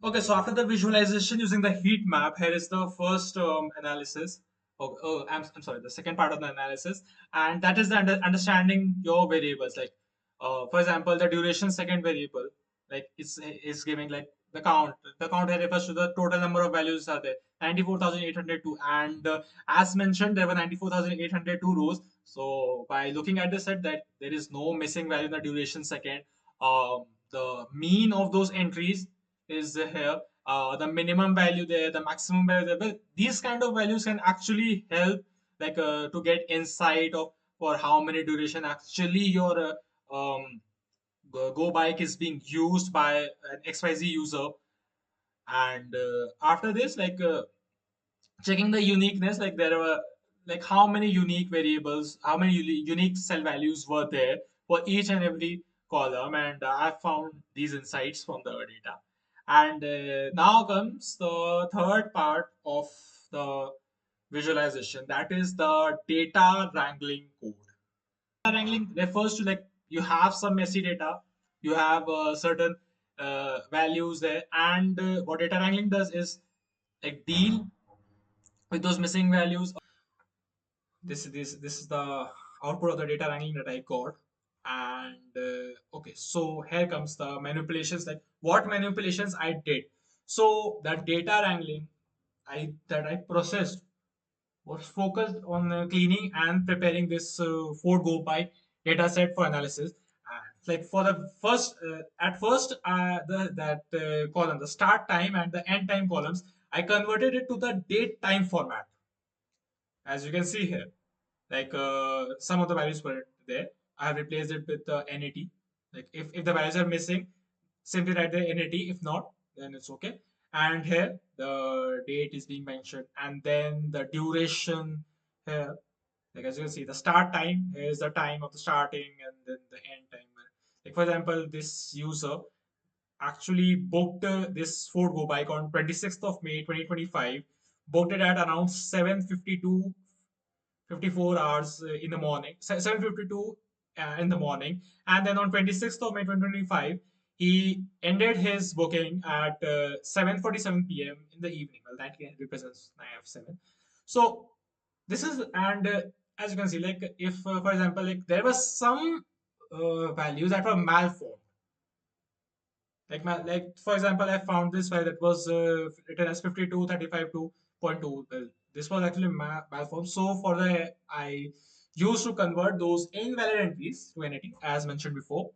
Okay, so after the visualization using the heat map, here is the first analysis. I'm sorry, the second part of the analysis, and that is the understanding your variables. Like, for example, the duration second variable, like it's giving like the count. The count here refers to the total number of values are there, 94,802, and as mentioned, there were 94,802 rows. So by looking at the set, that there is no missing value in the duration second. The mean of those entries is here, the minimum value there, the maximum value there. But these kind of values can actually help, like to get insight of for how many duration actually your go bike is being used by an XYZ user. And after this, like checking the uniqueness, like there were like how many unique variables, how many unique cell values were there for each and every column, and I found these insights from the data. And now comes the third part of the visualization, that is the data wrangling code. Data wrangling refers to like you have some messy data, you have certain values there, and what data wrangling does is like deal with those missing values. This is the output of the data wrangling that I got. And okay, so here comes the manipulations, like what manipulations I did. So that data wrangling I processed was focused on cleaning and preparing this Ford GoBike data set for analysis. Like for the first, at first, that column, the start time and the end time columns, I converted it to the date time format, as you can see here. Like some of the values were there. I have replaced it with NAT. Like if the values are missing, simply write the NAT. If not, then it's okay. And here the date is being mentioned, and then the duration here. Like as you can see, the start time is the time of the starting, and then the end time. Like for example, this user actually booked this Ford Go bike on 26th of May 2025. Booked it at around 7:52 54 hours in the morning, 7:52 in the morning. And then on 26th of May 2025, he ended his booking at 7:47 p.m. in the evening. Well, that represents 9 of 7. So this is, and as you can see, like if, for example, like there was some values that were malformed. Like for example, I found this file that was written as 5235.2. Well, this was actually malformed. So for the I used to convert those invalid entries to NAT as mentioned before.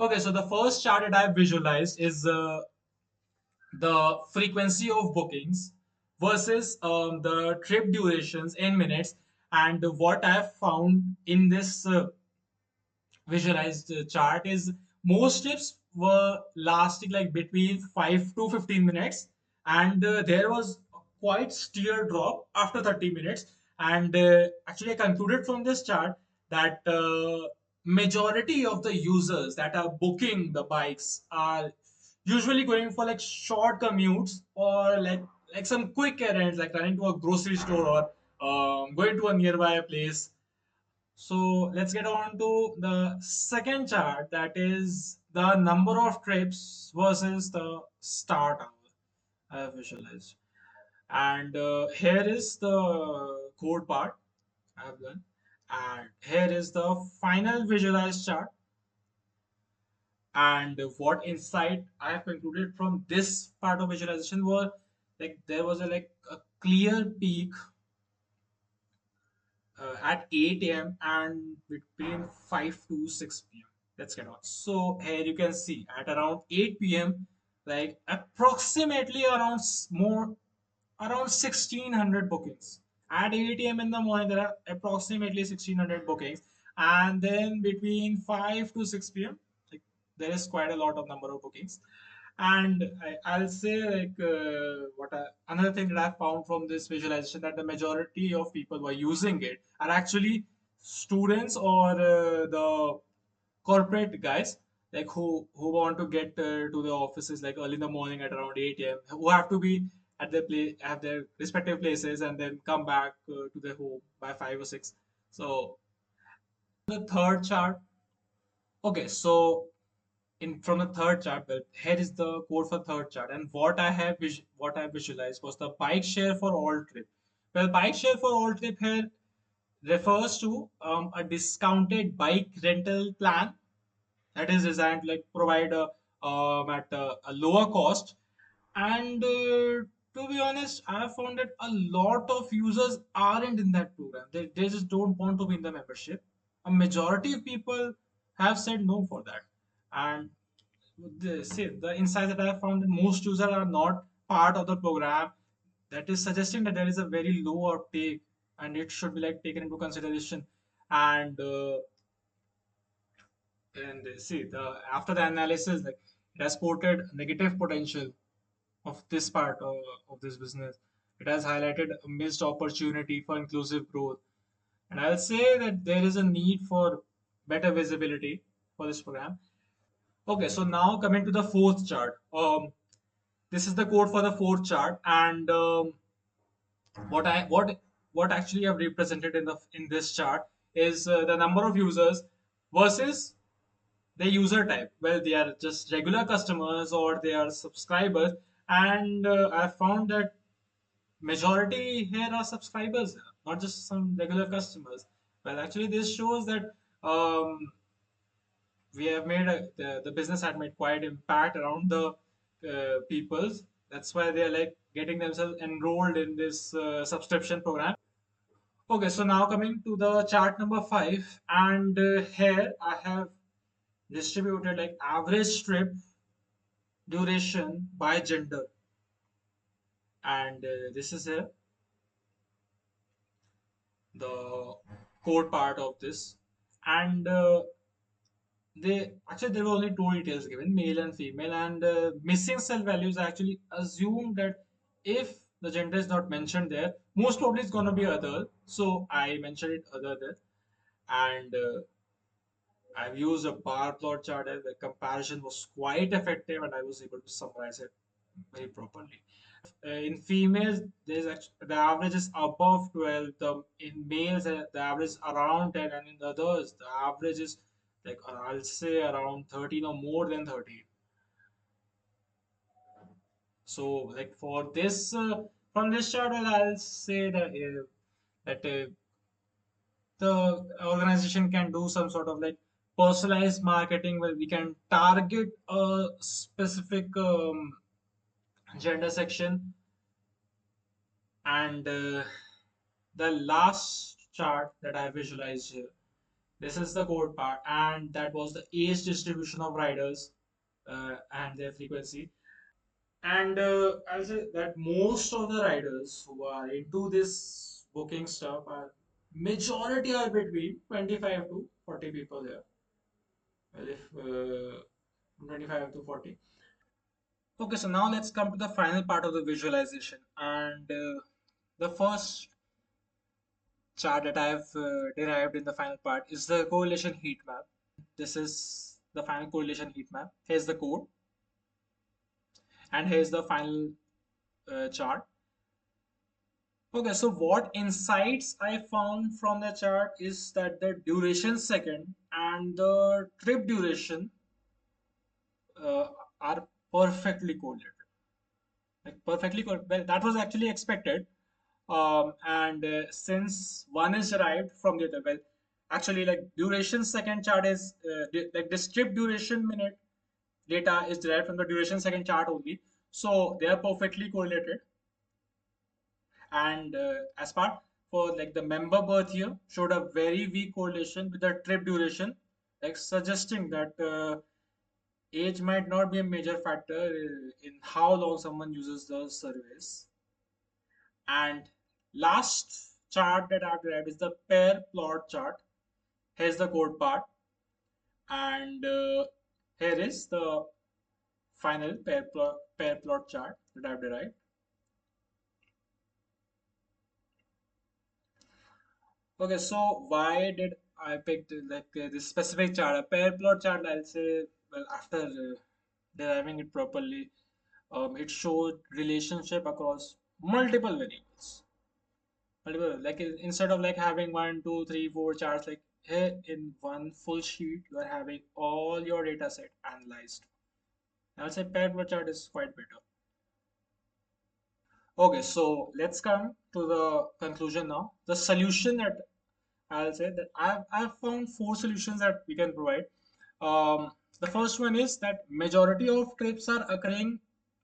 Okay, so the first chart that I visualized is the frequency of bookings versus the trip durations in minutes. And what I have found in this visualized chart is most trips were lasting like between 5 to 15 minutes, and there was a quite steer drop after 30 minutes. And actually I concluded from this chart that majority of the users that are booking the bikes are usually going for like short commutes, or like some quick errands, like running to a grocery store, or going to a nearby place. So let's get on to the second chart, that is the number of trips versus the start hour I have visualized. And here is the code part I have done. And here is the final visualized chart. And what insight I have concluded from this part of visualization was like there was a like a clear peak at 8 a.m. and between 5 to 6 p.m. Let's get on. So here you can see at around 8 p.m., like approximately around more around 1600 bookings. At 8 a.m. in the morning, there are approximately 1600 bookings, and then between 5 to 6 p.m., like, there is quite a lot of number of bookings. And I'll say like another thing that I found from this visualization, that the majority of people who are using it are actually students, or the corporate guys, like who want to get to the offices like early in the morning at around 8 a.m., who have to be at their place at their respective places, and then come back to their home by 5 or 6. So the third chart. Okay, so in from the third chart, well, here is the code for third chart, and what I visualized was the bike share for all trip. Well, bike share for all trip here refers to a discounted bike rental plan that is designed to like provide at a lower cost. And to be honest, I have found that a lot of users aren't in that program. They just don't want to be in the membership. A majority of people have said no for that. And the insight that I have found that most users are not part of the program. That is suggesting that there is a very low uptake, and it should be like taken into consideration. And see the after the analysis, like it has quoted negative potential of this part of this business. It has highlighted a missed opportunity for inclusive growth, and I'll say that there is a need for better visibility for this program. Okay, so now coming to the fourth chart. This is the code for the fourth chart, and what I what actually I've represented in this chart is the number of users versus the user type. Well, they are just regular customers or they are subscribers, and I found that majority here are subscribers, not just some regular customers. Well, actually, this shows that um, we have made the business had made quite impact around the peoples. That's why they're like getting themselves enrolled in this subscription program. Okay, so now coming to the chart number 5, and here I have distributed like average trip duration by gender, and this is here the core part of this. And they actually there were only two details given, male and female, and missing cell values actually assume that if the gender is not mentioned there, most probably it's going to be other, so I mentioned it other there. And I've used a bar plot chart, and the comparison was quite effective, and I was able to summarize it very properly. In females, there's actually, the average is above 12. In males, the average is around 10, and in the others, the average is like I'll say around 13 or more than 13. So, like for this, from this chart, well, I'll say that the organization can do some sort of like personalized marketing where we can target a specific gender section. And the last chart that I visualized here, this is the code part, and that was the age distribution of riders and their frequency. And I'll say that most of the riders who are into this booking stuff are majority are between 25 to 40 people here. Well, if 25 to 40. Okay, so now let's come to the final part of the visualization. And the first chart that I have derived in the final part is the correlation heat map. This is the final correlation heat map. Here's the code, and here's the final chart. Okay, so what insights I found from the chart is that the duration second and the trip duration uh, are perfectly correlated. Like perfectly correlated. Well, that was actually expected. And since one is derived from the other, well, actually, like duration second chart is like the strip duration minute data is derived from the duration second chart only. So they are perfectly correlated. And as part for like the member birth year showed a very weak correlation with the trip duration, like suggesting that age might not be a major factor in how long someone uses the service. And last chart that I've derived is the pair plot chart. Here's the code part, and here is the final pair plot chart that I've derived. Okay, so why did I pick this specific chart, a pair plot chart? I'll say, well, after deriving it properly, it showed relationship across multiple variables. Multiple, like instead of like having one, two, three, four charts, like here in one full sheet, you are having all your data set analyzed. I'll say paired word chart is quite better. Okay, so let's come to the conclusion now. The solution that I'll say that I've found four solutions that we can provide. The first one is that majority of trips are occurring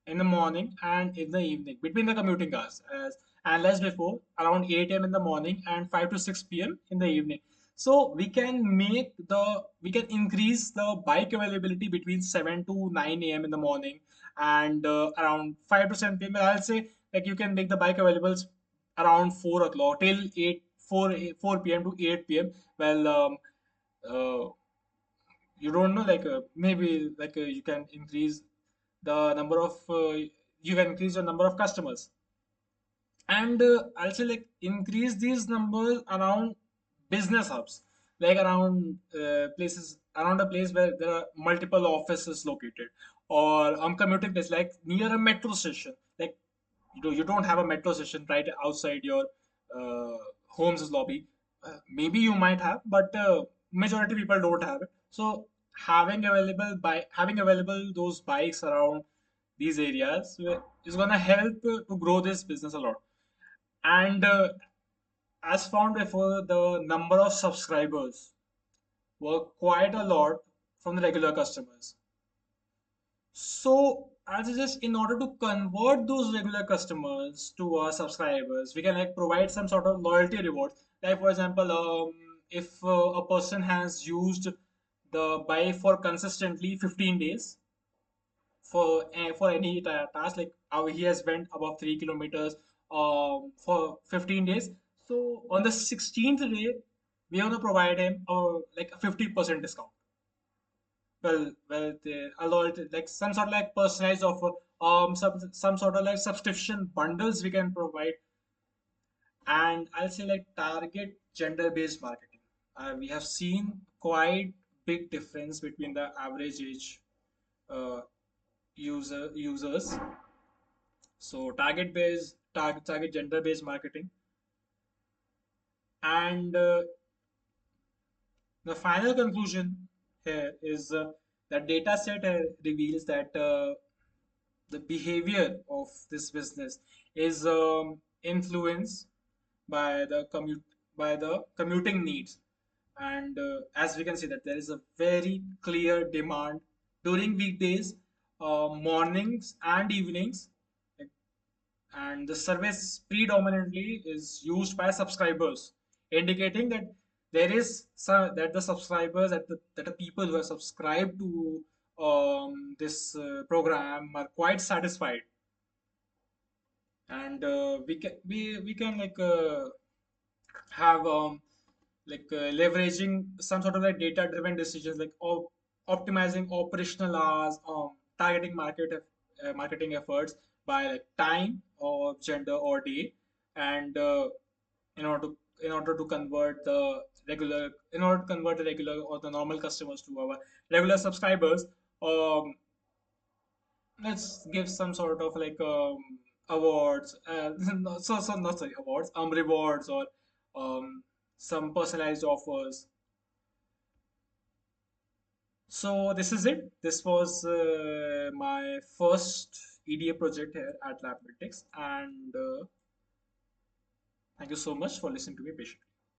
in the morning and in the evening between the commuting hours, as analyzed before, around 8 a.m. in the morning and 5 to 6 p.m. in the evening. So we can increase the bike availability between 7 to 9 a.m. in the morning and around 5 to 7 p.m. I'll say like you can make the bike available around 4 o'clock till 8 4 p.m. to 8 p.m. Well, uh, you don't know like maybe like you can increase the number of you can increase the number of customers and also like increase these numbers around business hubs like around places around a place where there are multiple offices located or commuting place like near a metro station like you don't have a metro station right outside your uh, home's lobby. Maybe you might have but majority people don't have it, so having available those bikes around these areas is going to help to grow this business a lot. And as found before, the number of subscribers were quite a lot from the regular customers. So, as it is, in order to convert those regular customers to our subscribers, we can like provide some sort of loyalty reward. Like for example, if a person has used the buy for consistently 15 days, for any task like how he has went above 3 kilometers for 15 days, so on the 16th day we are going to provide him like a 50% discount. Well a lot like some sort of like personalized offer, some sort of like subscription bundles we can provide. And I'll say like target gender based marketing. We have seen quite big difference between the average age uh, users. So target gender based marketing. And the final conclusion here is that data set reveals that the behavior of this business is influenced by the commuting needs. And as we can see that there is a very clear demand during weekdays, mornings and evenings, and the service predominantly is used by subscribers, indicating that that the subscribers that the people who are subscribed to this program are quite satisfied. And we can like have leveraging some sort of like data driven decisions like optimizing operational hours, targeting marketing efforts by like time or gender or day. And in order to convert the regular or the normal customers to our regular subscribers, um, let's give some sort of like awards, not sorry awards, rewards or some personalized offers. So this is it. This was my first EDA project here at Labmentix, and thank you so much for listening to me patiently.